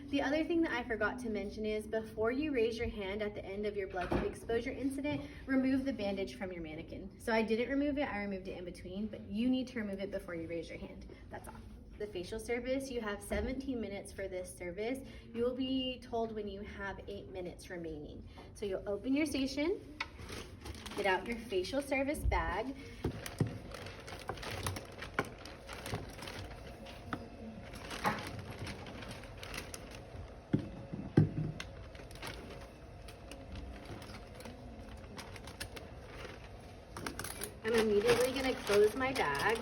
The other thing that I forgot to mention is before you raise your hand at the end of your blood exposure incident, remove the bandage from your mannequin. So I didn't remove it, I removed it in between, but you need to remove it before you raise your hand. That's all. The facial service, you have 17 minutes for this service. You will be told when you have 8 minutes remaining. So you'll open your station, get out your facial service bag, I'm immediately gonna close my bag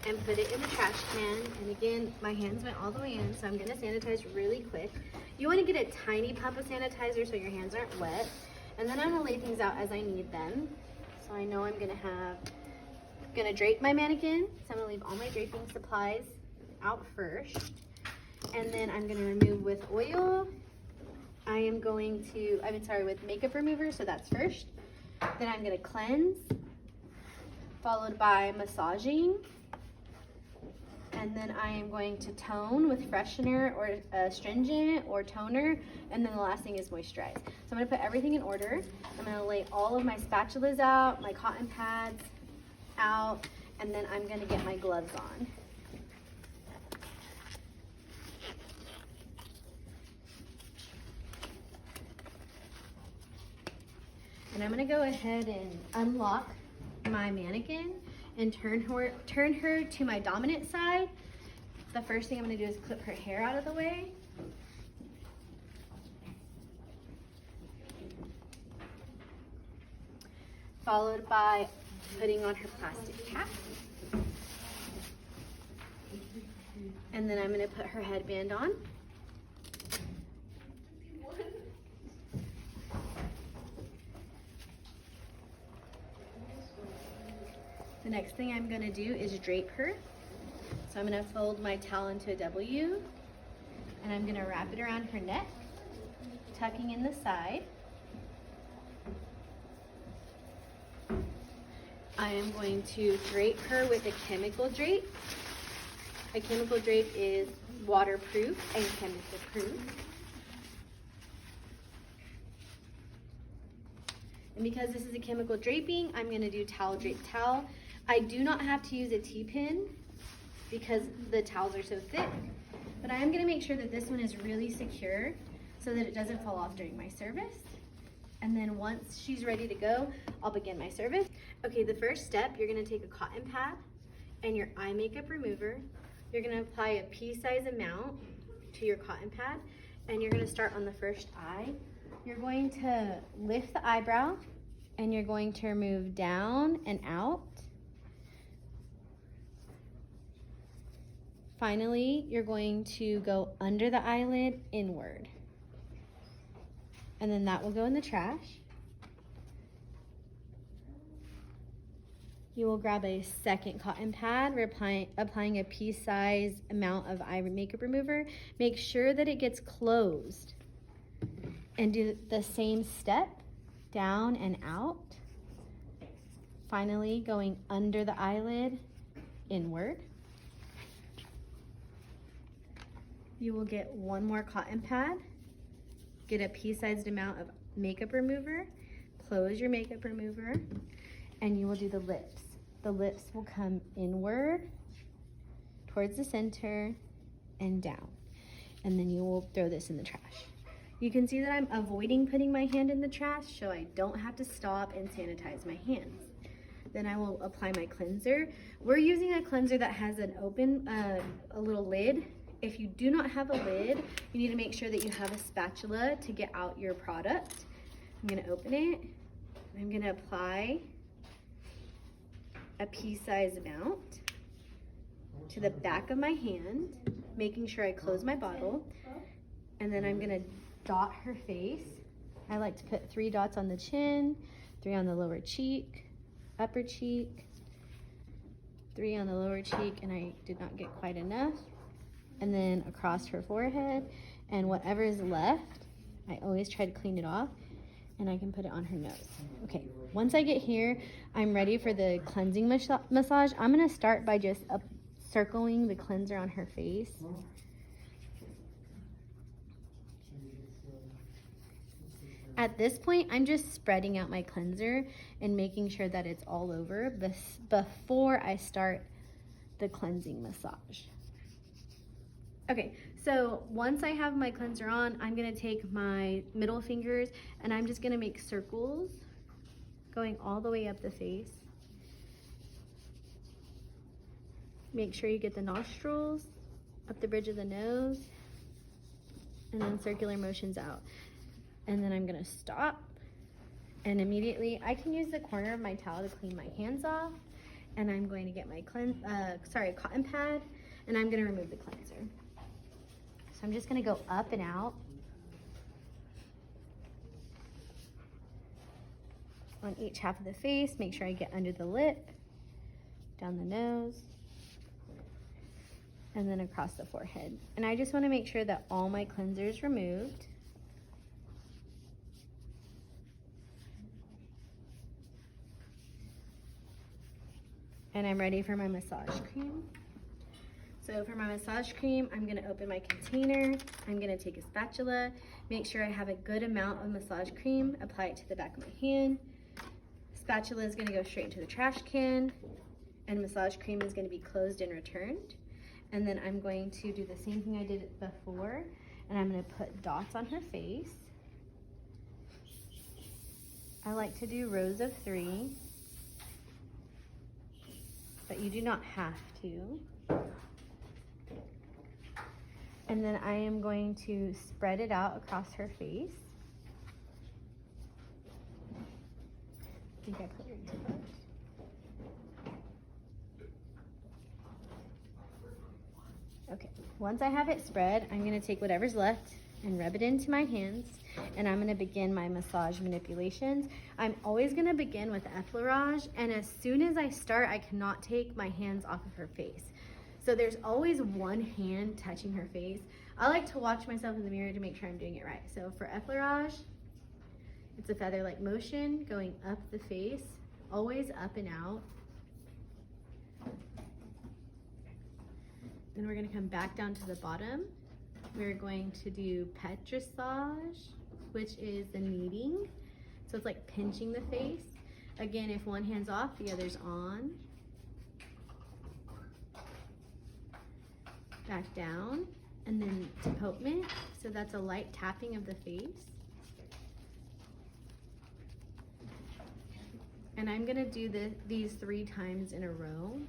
and put it in the trash can. And again, my hands went all the way in, so I'm gonna sanitize really quick. You wanna get a tiny pump of sanitizer so your hands aren't wet. And then I'm gonna lay things out as I need them. So I know I'm gonna drape my mannequin. So I'm gonna leave all my draping supplies out first. And then I'm gonna remove with oil. With makeup remover, so that's first. Then I'm gonna cleanse, followed by massaging. And then I am going to tone with freshener or astringent or toner. And then the last thing is moisturize. So I'm gonna put everything in order. I'm gonna lay all of my spatulas out, my cotton pads out, and then I'm gonna get my gloves on. And I'm gonna go ahead and unlock my mannequin and turn her to my dominant side. The first thing I'm gonna do is clip her hair out of the way. Followed by putting on her plastic cap. And then I'm gonna put her headband on. The next thing I'm gonna do is drape her. So I'm gonna fold my towel into a W, and I'm gonna wrap it around her neck, tucking in the side. I am going to drape her with a chemical drape. A chemical drape is waterproof and chemical proof. And because this is a chemical draping, I'm gonna do towel drape towel. I do not have to use a T-pin because the towels are so thick, but I am gonna make sure that this one is really secure so that it doesn't fall off during my service. And then once she's ready to go, I'll begin my service. Okay, the first step, you're gonna take a cotton pad and your eye makeup remover. You're gonna apply a pea-size amount to your cotton pad, and you're gonna start on the first eye. You're going to lift the eyebrow, and you're going to remove down and out. Finally, you're going to go under the eyelid inward. And then that will go in the trash. You will grab a second cotton pad, applying a pea-size amount of eye makeup remover. Make sure that it gets closed. And do the same step, down and out. Finally, going under the eyelid, inward. You will get one more cotton pad, get a pea-sized amount of makeup remover, close your makeup remover, and you will do the lips. The lips will come inward, towards the center, and down. And then you will throw this in the trash. You can see that I'm avoiding putting my hand in the trash so I don't have to stop and sanitize my hands. Then I will apply my cleanser. We're using a cleanser that has an open, a little lid. If you do not have a lid, you need to make sure that you have a spatula to get out your product. I'm gonna open it. I'm gonna apply a pea-sized amount to the back of my hand, making sure I close my bottle. And then I'm gonna dot her face. I like to put 3 dots on the chin, 3 on the lower cheek, upper cheek, 3 on the lower cheek, and I did not get quite enough. And then across her forehead, and whatever is left, I always try to clean it off, and I can put it on her nose. Okay, once I get here, I'm ready for the cleansing massage. I'm gonna start by just circling the cleanser on her face. At this point, I'm just spreading out my cleanser and making sure that it's all over before I start the cleansing massage. Okay, so once I have my cleanser on, I'm gonna take my middle fingers and I'm just gonna make circles going all the way up the face. Make sure you get the nostrils, up the bridge of the nose, and then circular motions out. And then I'm gonna stop, and immediately I can use the corner of my towel to clean my hands off, and I'm going to get my cotton pad, and I'm gonna remove the cleanser. So I'm just gonna go up and out on each half of the face. Make sure I get under the lip, down the nose, and then across the forehead. And I just wanna make sure that all my cleanser is removed. And I'm ready for my massage cream. So for my massage cream, I'm gonna open my container. I'm gonna take a spatula, make sure I have a good amount of massage cream, apply it to the back of my hand. Spatula is gonna go straight into the trash can, and massage cream is gonna be closed and returned. And then I'm going to do the same thing I did before, and I'm gonna put dots on her face. I like to do rows of 3. But you do not have to. And then I am going to spread it out across her face. I think I put it too much. Okay, once I have it spread, I'm gonna take whatever's left and rub it into my hands, and I'm gonna begin my massage manipulations. I'm always gonna begin with effleurage, and as soon as I start, I cannot take my hands off of her face. So there's always one hand touching her face. I like to watch myself in the mirror to make sure I'm doing it right. So for effleurage, it's a feather-like motion going up the face, always up and out. Then we're gonna come back down to the bottom. We're going to do petrissage, which is the kneading. So it's like pinching the face. Again, if one hand's off, the other's on. Back down, and then tapotement. So that's a light tapping of the face. And I'm gonna do these 3 times in a row.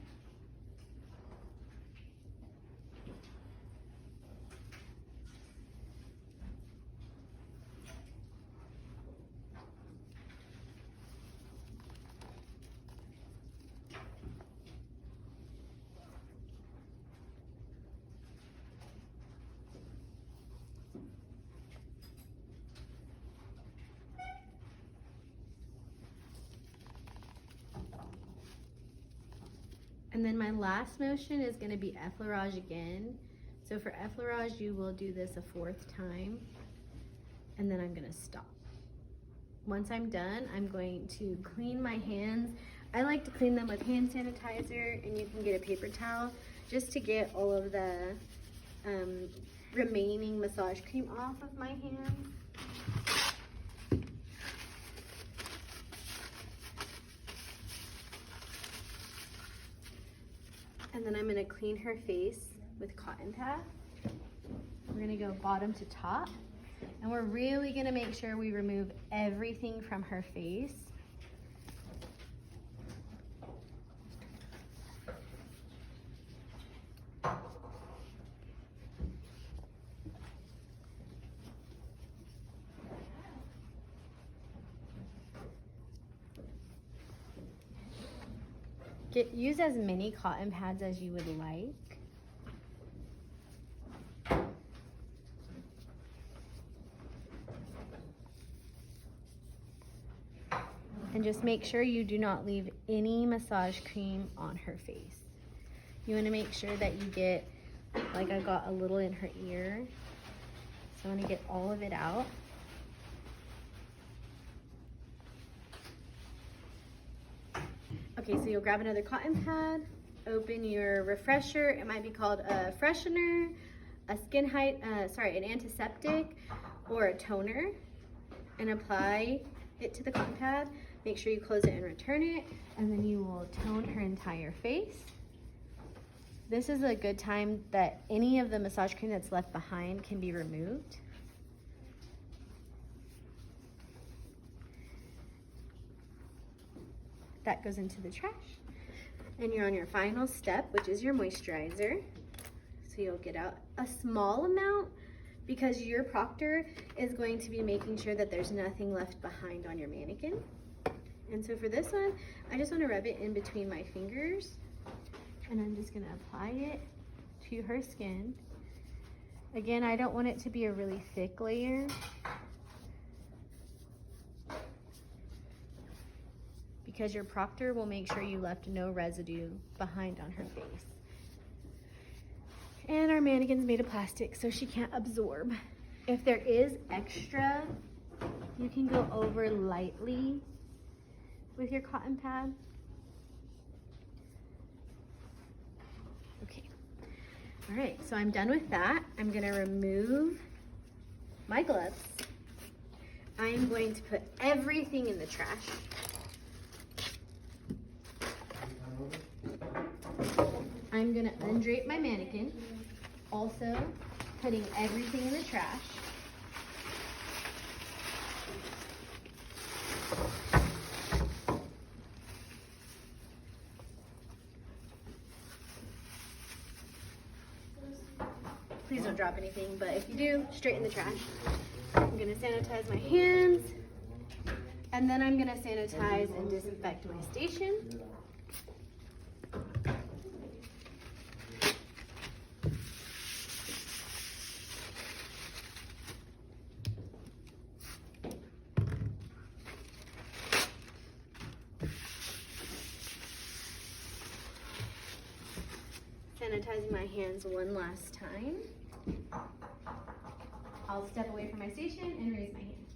And then my last motion is gonna be effleurage again. So for effleurage, you will do this a 4th time, and then I'm gonna stop. Once I'm done, I'm going to clean my hands. I like to clean them with hand sanitizer, and you can get a paper towel just to get all of the remaining massage cream off of my hands. And then I'm gonna clean her face with cotton pad. We're gonna go bottom to top. And we're really gonna make sure we remove everything from her face. Use as many cotton pads as you would like. And just make sure you do not leave any massage cream on her face. You want to make sure that you get, like I got a little in her ear. So I want to get all of it out. Okay, so you'll grab another cotton pad, open your refresher. It might be called a freshener, a an antiseptic, or a toner. and apply it to the cotton pad. Make sure you close it and return it, and then you will tone her entire face. This is a good time that any of the massage cream that's left behind can be removed. That goes into the trash. And you're on your final step, which is your moisturizer. So you'll get out a small amount because your proctor is going to be making sure that there's nothing left behind on your mannequin. And so for this one, I just want to rub it in between my fingers, and I'm just going to apply it to her skin. Again, I don't want it to be a really thick layer, because your proctor will make sure you left no residue behind on her face. And our mannequin's made of plastic, so she can't absorb. If there is extra, you can go over lightly with your cotton pad. Okay. All right, so I'm done with that. I'm gonna remove my gloves. I'm going to put everything in the trash. I'm gonna undrape my mannequin, also putting everything in the trash. Please don't drop anything, but if you do, straight in the trash. I'm gonna sanitize my hands, and then I'm gonna sanitize and disinfect my station. Sanitizing my hands one last time. I'll step away from my station and raise my hand.